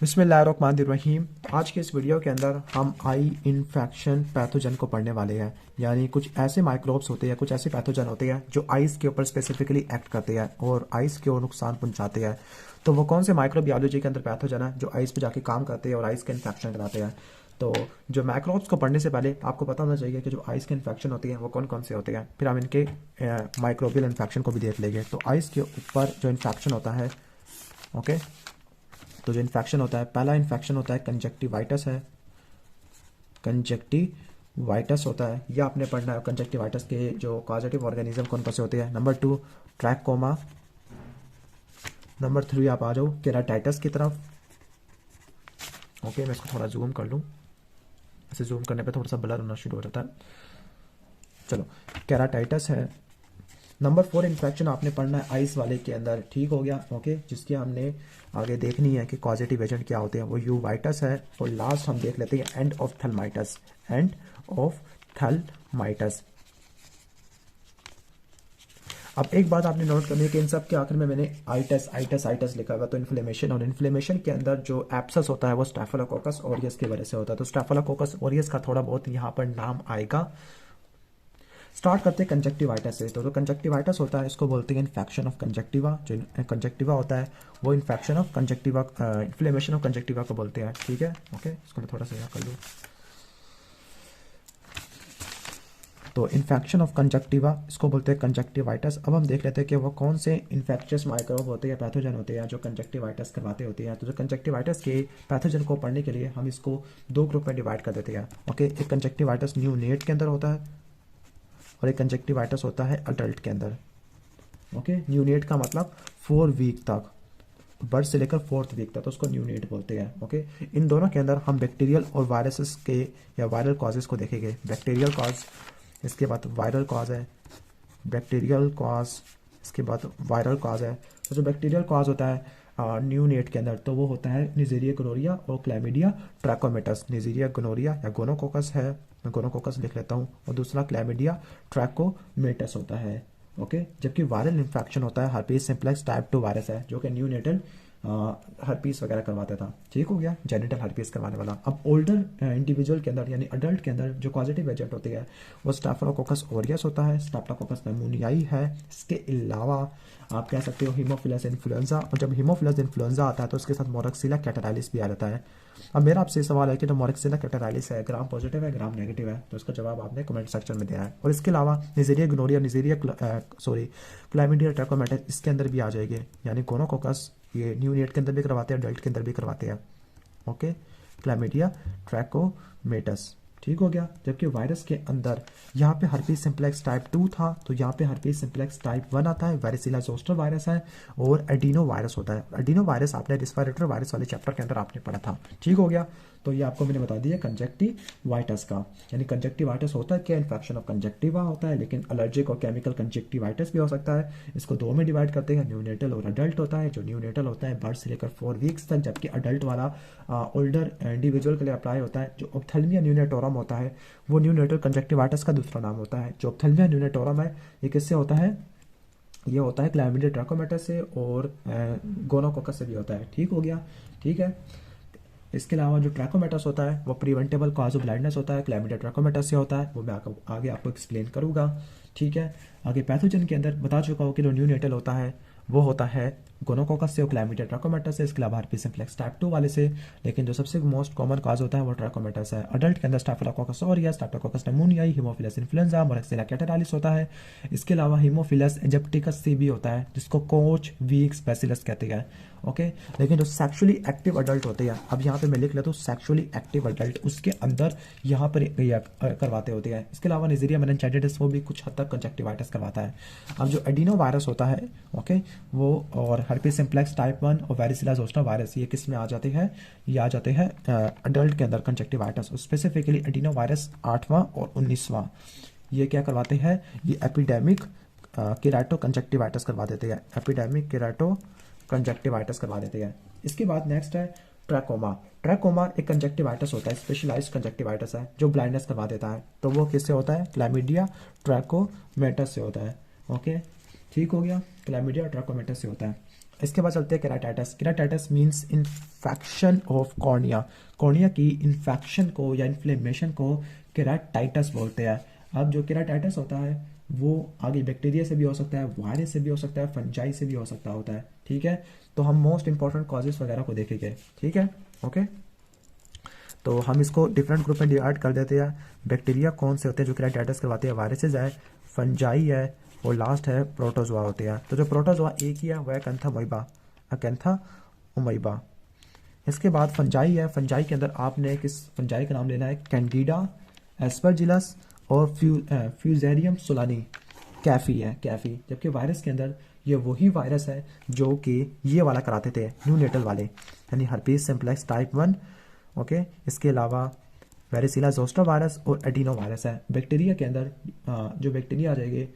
बिस्मिल्लाहिर्रहमानिर्रहीम। आज के इस वीडियो के अंदर हम आई इन्फेक्शन पैथोजन को पढ़ने वाले हैं। यानी कुछ ऐसे माइक्रोब्स होते हैं, कुछ ऐसे पैथोजन होते हैं जो आइस के ऊपर स्पेसिफिकली एक्ट करते हैं और आइस को नुकसान पहुंचाते हैं। तो वो कौन से माइक्रोबायोलॉजी के अंदर पैथोजन है जो आइस पे जाके काम करते हैं और आइस के इन्फेक्शन कराते हैं। तो जो माइक्रोब्स को पढ़ने से पहले आपको पता होना चाहिए कि जो आइस के इन्फेक्शन होती हैं वो कौन कौन से होते हैं, फिर हम इनके माइक्रोबियल इन्फेक्शन को भी देख लेंगे। तो आइस के ऊपर जो इन्फेक्शन होता है, ओके, तो जो इन्फेक्शन होता है, पहला इन्फेक्शन होता है कंजक्टिवाइटिस है। कंजक्टिवाइटिस होता है, यह आपने पढ़ना है। कंजक्टिवाइटिस के जो कॉजेटिव ऑर्गेनिज्म कौन कौन से होते हैं। Number 2 trachoma. नंबर 3 आप आ जाओ केराटाइटिस की तरफ। ओके, मैं इसको थोड़ा जूम कर लूँ, ऐसे जूम करने पे थोड़ा सा ब्लर होना शुरू हो जाता है। चलो, केराटाइटिस है। नंबर 4 इन्फेक्शन आपने पढ़ना है आइस वाले के अंदर, ठीक हो गया। ओके, जिसकी हमने आगे देखनी है कि कॉजेटिव एजेंट क्या होते हैं, वो यूवाइटस है। और लास्ट हम देख लेते हैं end of thalamitis. End of thalamitis. अब एक बात आपने नोट करनी है कि इन सब के आखिर में मैंने आइटस लिखा हुआ। तो इन्फ्लेमेशन, और इन्फ्लेमेशन के अंदर जो एप्सस होता है वो स्टेफिलोकोकस ऑरियस की वजह से होता है। तो स्टेफिलोकोकस ऑरियस का थोड़ा बहुत यहाँ पर नाम आएगा। स्टार्ट करते हैं कंजक्टिवाइटिस से। तो जो कंजक्टिवाइटिस होता है इसको बोलते हैं इन्फेक्शन ऑफ कंजक्टिवा। जो कंजक्टिवा होता है वो infection of conjunctiva, inflammation of conjunctiva को बोलते हैं, ठीक है। ओके, इसको मैं थोड़ा सा यहाँ कर लूँ। तो इन्फेक्शन ऑफ कंजक्टिवा इसको बोलते हैं कंजक्टिवाइटिस। अब हम देख लेते हैं कि वो कौन से इन्फेक्शियस माइक्रोब होते हैं, पैथोजन होते हैं जो कंजक्टिवाइटिस करवाते होते हैं। तो जो कंजक्टिवाइटिस के पैथोजन को पढ़ने के लिए हम इसको दो ग्रुप में डिवाइड कर देते हैं। ओके, एक कंजक्टिवाइटिस न्यूनेट के अंदर होता है और एक कंजक्टिवाइटिस होता है अडल्ट के अंदर। ओके, न्यूनेट का मतलब 4 वीक तक, बर्थ से लेकर 4th वीक तक, तो उसको न्यूनेट बोलते हैं। ओके, इन दोनों के अंदर हम बैक्टीरियल और वायरसेस के या वायरल कॉजेस को देखेंगे। बैक्टीरियल कॉज, इसके बाद वायरल कॉज है। बैक्टीरियल कॉज, इसके बाद वायरल कॉज है। तो जो बैक्टीरियल कॉज होता है न्यूनेट के अंदर, तो वो होता है निजेरिया गोनोरिया और क्लैमिडिया ट्रैकोमेटस। निजेरिया गोनोरिया या गोनोकोकस है, मैं गोनोकोकस लिख लेता हूँ, और दूसरा क्लैमिडिया ट्रैकोमेटस होता है। ओके, जबकि वायरल इन्फेक्शन होता है हर्पीस सिम्प्लेक्स टाइप 2 वायरस है जो कि न्यूनेटल हर्पीस वगैरह करवाता था, ठीक हो गया, जेनिटल हर्पीस करवाने वाला। अब ओल्डर इंडिविजुअल के अंदर यानी अडल्ट के अंदर जो पॉजिटिव एजेंट होती है वो स्टाफिलोकोकस ऑरियस होता है, स्ट्रेप्टोकोकस निमोनियाई है। इसके अलावा आप कह सकते हो हीमोफिलस इन्फ्लुएंजा, और जब हीमोफिलस इन्फ्लुएंजा आता है तो उसके साथ मोरक्सिला कैटेराइलिस भी आ जाता है। अब मेरा आपसे सवाल है कि जो मोरक्सिला कैटेराइलिस है, ग्राम पॉजिटिव है ग्राम नेगेटिव है, तो इसका जवाब आपने कमेंट सेक्शन में देना है। और इसके अलावा निजेरिया गोनोरिया, क्लाइमिडिया ट्रैकोमेटस इसके अंदर भी आ जाएगी। यानी गोनोकोकस ये न्यूनेट के अंदर भी करवाते हैं, अडल्ट के अंदर भी करवाते हैं। ओके, क्लैमिडिया ट्रैकोमेटस, ठीक हो गया। जबकि वायरस के अंदर यहाँ पे हर्पीस सिम्प्लेक्स टाइप 2 था, तो यहाँ पे हर्पीस सिम्प्लेक्स टाइप 1 आता है, वेरिसिला जोस्टर वायरस है, और एडिनो वायरस होता है। एडिनो वायरस आपने रेस्पिरेटरी वायरस वाले चैप्टर के अंदर आपने पढ़ा था, ठीक हो गया। तो ये आपको मैंने बता दिया कंजक्टिवाइटिस का। यानी कंजक्टिवाइटिस होता है क्या, इन्फेक्शन ऑफ कंजक्टिवा होता है, लेकिन एलर्जिक और केमिकल कंजक्टिवाइटिस भी हो सकता है। इसको दो में डिवाइड करते हैं, न्यूनेटल और अडल्ट होता है। जो न्यूनेटल होता है बर्थ से लेकर 4 वीक्स तक, जबकि अडल्ट वाला ओल्डर इंडिविजुअल के लिए अप्लाई होता है। जो ऑप्थेल्मिया न्यूनेटोरम होता है वो न्यूनेटल कंजक्टिवाइटिस का दूसरा नाम होता है। जो ऑप्थेल्मिया न्यूनेटोरम है ये किससे होता है, ये होता है क्लैमिडिया ट्रैकोमेटस से और गोनोकोकस से भी होता है, ठीक हो गया, ठीक है। इसके अलावा जो ट्रैकोमेटस होता है वो प्रिवेंटेबल कॉज ऑफ ब्लाइंडनेस होता है, क्लैमिडिया ट्रैकोमेटस से होता है, वो मैं आगे आपको एक्सप्लेन करूंगा, ठीक है। आगे पैथोजन के अंदर बता चुका हूँ कि जो न्यूनेटल होता है वो होता है गोनोकोकस से और क्लैमिडिया ट्रैकोमेटस से, इसके अलावा हर्पीस सिम्प्लेक्स टाइप 2 वाले से। लेकिन जो सबसे मोस्ट कॉमन कॉज होता है वो ट्रैकोमेटस है। अडल्ट के अंदर staphylococcus aureus, streptococcus pneumoniae, haemophilus influenzae, moraxella catarrhalis होता है। इसके अलावा हीमोफिलस एजिप्टिकस सी भी होता है जिसको कोच वीक्स बैसिलस कहते हैं। ओके, लेकिन जो सेक्सुअली एक्टिव अडल्ट होते हैं, अब यहाँ पे मैं लिख लेता हूँ सेक्सुअली एक्टिव अडल्ट, उसके अंदर यहाँ पर करवाते होते हैं। इसके अलावा निजेरिया मेनिनजाइटिस वो भी कुछ हद तक कंजक्टिवाइटिस करवाता है। अब जो एडिनो वायरस होता है, ओके, वो और हर्पीस सिम्प्लेक्स टाइप 1 और वेरिसिला जोस्टर वायरस ये किस में आ जाते हैं, ये आ जाते हैं अडल्ट के अंदर कंजक्टिवाइटिस। स्पेसिफिकली एडिनो वायरस 8वां और 19वां ये क्या करवाते हैं, ये एपिडेमिक केराटो कंजक्टिवाइटिस करवा देते हैं, एपिडेमिक केराटो कंजक्टिवाइटिस करवा देते हैं। इसके बाद नेक्स्ट है ट्रैकोमा। ट्रैकोमा एक कंजक्टिवाइटिस होता है, स्पेशलाइज्ड कंजक्टिवाइटिस है जो ब्लाइंडनेस करवा देता है। तो वो किससे होता है, क्लैमिडिया ट्रैकोमेटस से होता है। ओके, ठीक हो गया, क्लैमिडिया ट्रैकोमेटस से होता है। इसके बाद चलते हैं keratitis. Keratitis means infection of cornea. Cornea की इन्फेक्शन को या इन्फ्लेमेशन को केराटाइटिस बोलते हैं। अब जो केराटाइटिस होता है वो आगे बैक्टीरिया से भी हो सकता है, वायरस से भी हो सकता है, फंजाई से भी हो सकता होता है। ठीक है, तो हम मोस्ट इंपॉर्टेंट कॉजेज वगैरह को देखेंगे। ठीक है, ओके। तो हम इसको डिफरेंट ग्रुप में डिवाइड कर देते हैं। बैक्टीरिया कौन से होते हैं जो केराटाइटिस करवाते हैं? वायरसेस है, फंजाई है, और लास्ट है प्रोटोजोआ होते हैं। तो जो प्रोटोजोआ एक ही है वह है अकैंथामोइबा, अकैंथामोइबा। इसके बाद फंजाई है। फंजाई के अंदर आपने किस फंजाई का नाम लेना है? कैंडिडा, एस्परजिलस और फ्यूजेरियम सोलानी। कैफी है, कैफी। जबकि वायरस के अंदर ये वही वायरस है जो कि ये वाला कराते थे, न्यूनेटल वाले, यानी हर्पीस सिम्प्लेक्स टाइप 1। ओके, इसके अलावा वेरिसिला जोस्टर वायरस और एडिनो वायरस है। बैक्टीरिया के अंदर जो बैक्टीरिया आ जाएंगे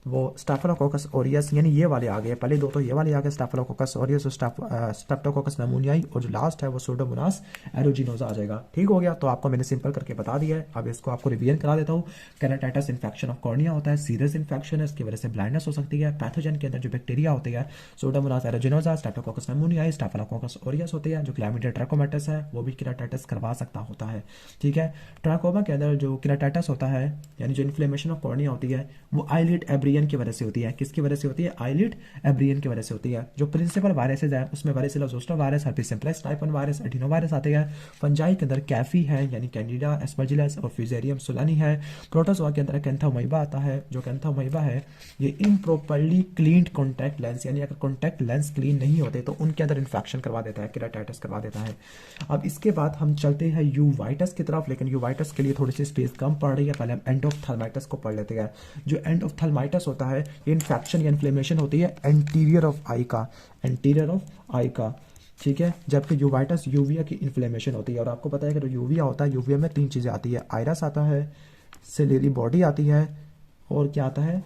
वो स्टेफिलोकोकस ऑरियस, यानी ये वाले आ गए। पहले दो तो ये वाले आ गए, स्टेफिलोकोकस ऑरियस और स्ट्रेप्टोकोकस नमूनियाई, और जो लास्ट है वो सूडोमोनास एरोजिनोसा आ जाएगा। ठीक हो गया, तो आपको मैंने सिंपल करके बता दिया है। अब इसको आपको रिवीजन करा देता हूँ। केराटाइटिस इन्फेक्शन ऑफ कॉर्निया होता है, सीरियस इन्फेक्शन है, इसकी वजह से ब्लाइंडनेस हो सकती है। पैथोजन के अंदर जो बैक्टीरिया होते हैं सूडोमोनास एरोजिनोसा, स्ट्रेप्टोकोकस नमूनियाई, स्टेफिलोकोकस ऑरियस होते हैं। जो क्लैमिडिया ट्रैकोमैटिस है वो भी केराटाइटिस करवा सकता होता है। ठीक है, ट्रैकोमा के अंदर जो केराटाइटिस होता है यानी जो इन्फ्लेमेशन ऑफ कॉर्निया होती है वो आईलिड एब्रियन की वजह से होती है। किसकी वजह से होती है? आईलिड एब्रियन की वजह से होती है। जो प्रिंसिपल वायरसेज है उसमें वेरिसिला zoster virus, herpes simplex type 1 virus, adeno virus आते हैं। फंजाई के अंदर कैफी है यानी कैंडिडा, एस्परजिलस और फ्यूजेरियम सोलानी है। प्रोटोजोआ के अंदर कैंथामोइबा आता है। जो कैंथामोइबा है ये इम्प्रॉपरली क्लीन्ड कॉन्टैक्ट लेंस, यानी अगर कॉन्टैक्ट लेंस क्लीन नहीं होते तो उनके अंदर इन्फेक्शन करवा देता है, केराटाइटिस करवा देता है। अब इसके बाद हम चलते हैं यूवाइटस की तरफ, लेकिन यूवाइटस के लिए थोड़ी सी स्पेस कम पड़ रही है। पहले हम एंडोफ्थल्माइटिस को पढ़ लेते हैं। जो एंडोफ्थल्माइटिस होता है ये इन्फेक्शन या इन्फ्लेमेशन होती है एंटीरियर ऑफ आई का, एंटीरियर ऑफ आई का। ठीक है, जबकि यूवाइटस यूविया की इन्फ्लेमेशन होती है। और आपको पता है कि जो यूविया होता है, यूविया में 3 चीज़ें आती है, आयरस आता है, सिलेरी बॉडी आती है, और क्या आता है?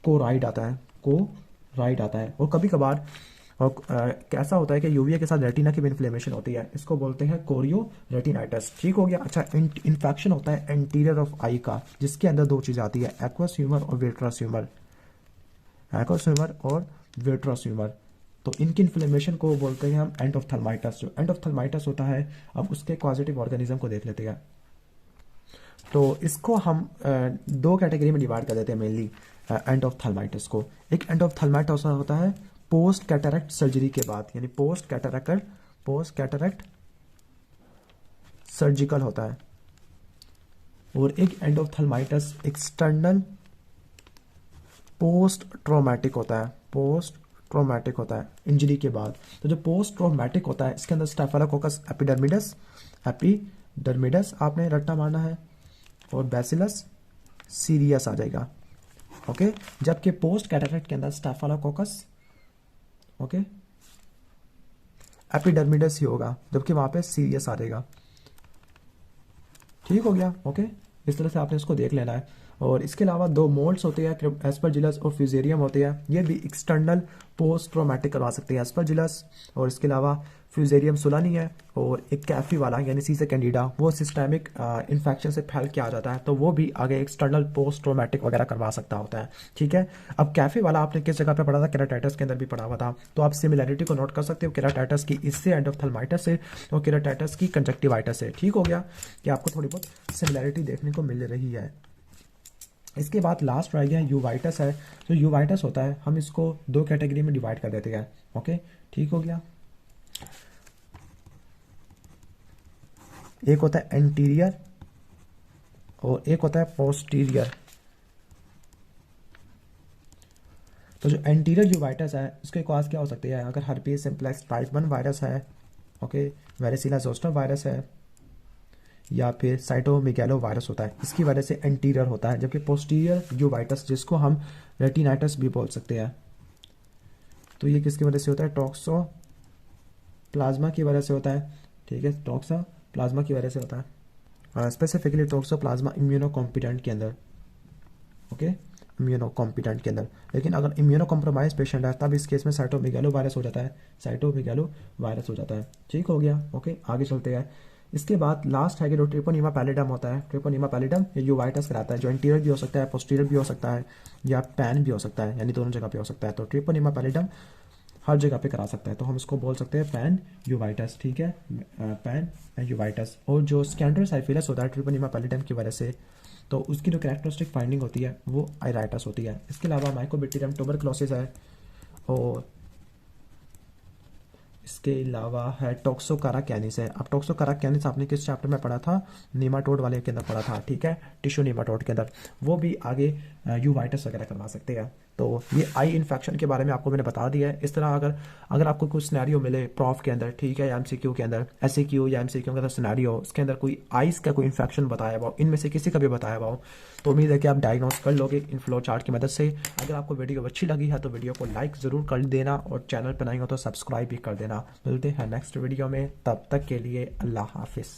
कोराइड आता है, कोराइड आता है। और कभी कभार और कैसा होता है कि यूविया के साथ रेटिना की भी इन्फ्लेमेशन होती है, इसको बोलते हैं कोरियो रेटिनाइटिस। ठीक हो गया। अच्छा, इन्फेक्शन होता है एंटीरियर ऑफ आई का, जिसके अंदर 2 चीज़ें आती है, एक्वस ह्यूमर और विट्रस ह्यूमर, एक्वस ह्यूमर और विट्रस ह्यूमर। तो इनकी इन्फ्लेमेशन को बोलते हैं हम एंडोफ्थल्माइटिस। जो एंडोफ्थल्माइटिस होता है, अब उसके कॉजेटिव ऑर्गेनिज्म को देख लेते हैं। तो इसको हम 2 कैटेगरी में डिवाइड कर देते हैं मेनली एंडोफ्थल्माइटिस को। एक एंडोफ्थल्माइटिस होता है पोस्ट कैटरेक्ट सर्जरी के बाद, यानी पोस्ट कैटरेक्ट सर्जिकल होता है। और एक एंडोफ्थल्माइटिस एक्सटर्नल पोस्ट ट्रॉमेटिक होता है, पोस्ट ट्रॉमेटिक होता है इंजरी के बाद। तो जो पोस्ट ट्रॉमेटिक होता है इसके अंदर स्टेफिलोकोकस एपिडर्मिडस आपने रट्टा मारना है, और बैसिलस सीरियस आ जाएगा। ओके, जबकि पोस्ट कैटरेक्ट के अंदर स्टेफिलोकोकस ओके एपिडर्मिडस ही होगा, जबकि वहां पे सीरियस आ जाएगा। ठीक हो गया। ओके, इस तरह से आपने इसको देख लेना है। और इसके अलावा 2 मोल्ड्स होते हैं, एस्परजिलस और फ्यूजेरियम होते हैं। ये भी एक्सटर्नल पोस्ट ट्रॉमेटिक करवा सकते हैं, एस्परजिलस, और इसके अलावा फ्यूजेरियम सोलानी है। और एक कैफी वाला यानी सीसे कैंडिडा, वो सिस्टेमिक इन्फेक्शन से फैल के आ जाता है, तो वो भी आगे एक्सटर्नल पोस्ट ट्रॉमेटिक वगैरह करवा सकता होता है। ठीक है, अब कैफी वाला आपने किस जगह पे पढ़ा था? केराटाइटिस के अंदर भी पढ़ा हुआ था। तो आप सिमिलैरिटी को नोट कर सकते हो केराटाइटिस की इससे, एंडोफ्थल्माइटिस से, और केराटाइटिस की कंजक्टिवाइटिस से। ठीक हो गया कि आपको थोड़ी बहुत सिमिलैरिटी देखने को मिल रही है। इसके बाद लास्ट रह गया यूवाइटस है। जो यूवाइटस होता है हम इसको 2 कैटेगरी में डिवाइड कर देते हैं। ओके, ठीक हो गया। एक होता है एंटीरियर और एक होता है पोस्टीरियर। तो जो एंटीरियर यूवाइटस है उसके कॉज क्या हो सकती है? अगर हर्पीस सिम्प्लेक्स टाइप 1 वायरस है, ओके, वेरिसिला जोस्टर वायरस है, या फिर साइटोमेगालो वायरस होता है, इसकी वजह से एंटीरियर होता है। जबकि पोस्टीरियर यूवाइटस, जिसको हम रेटिनाइटिस भी बोल सकते हैं, तो ये किसकी वजह से होता है? टॉक्सो प्लाज्मा की वजह से होता है। ठीक है, टॉक्सो प्लाज्मा की वजह से होता है, स्पेसिफिकली टॉक्सो प्लाज्मा इम्यूनो कॉम्पिटेंट के अंदर। ओके, इम्यूनो कॉम्पिटेंट के अंदर। लेकिन अगर इम्यूनो कॉम्प्रोमाइज पेशेंट है तब इस केस में साइटोमेगालो वायरस हो जाता है, साइटोमेगालो वायरस हो जाता है। ठीक हो गया। ओके, आगे चलते हैं। इसके बाद लास्ट है कि जो ट्रिपोनीमा पैलिडम होता है, ट्रिपोनीमा पैलिडम ये यूवाइटस कराता है, जो इंटीरियर भी हो सकता है, पोस्टीरियर भी हो सकता है, या पैन भी हो सकता है, यानी दोनों जगह पे हो सकता है। तो ट्रिपोनीमा पैलिडम हर जगह पे करा सकता है, तो हम इसको बोल सकते हैं पैन यूवाइटस, ठीक है, पैन यूवाइटस। और जो स्कैंड्रस हाइफिलस होता है ट्रिपोनीमा पैलिडम की वजह से, तो उसकी जो कैरेक्टरिस्टिक फाइंडिंग होती है वो आयराइटस होती है। इसके अलावा माइकोबैक्टीरियम ट्यूबरकुलोसिस है, और इसके अलावा है टोक्सोकारा कैनिस है। अब टोक्सोकारा कैनिस आपने किस चैप्टर में पढ़ा था, नीमाटोड वाले के अंदर पढ़ा था, ठीक है, टिश्यू नीमाटोड के अंदर, वो भी आगे यूवाइटस वगैरह करवा सकते हैं। तो ये आई इन्फेक्शन के बारे में आपको मैंने बता दिया है। इस तरह अगर अगर आपको कुछ सिनेरियो मिले प्रॉफ के अंदर, ठीक है, या एमसीक्यू के अंदर, एससीक्यू या एमसीक्यू के अंदर सिनेरियो, इसके अंदर कोई आइस का कोई इन्फेक्शन बताया हुआ हो, इनमें से किसी का भी बताया हुआ हो, तो उम्मीद है कि आप डायग्नोस कर लोगे इन फ्लो चार्ट की मदद से। अगर आपको वीडियो अच्छी लगी है तो वीडियो को लाइक ज़रूर कर देना, और चैनल पर नहीं हो तो सब्सक्राइब भी कर देना। मिलते हैं नेक्स्ट वीडियो में, तब तक के लिए अल्लाह हाफिज़।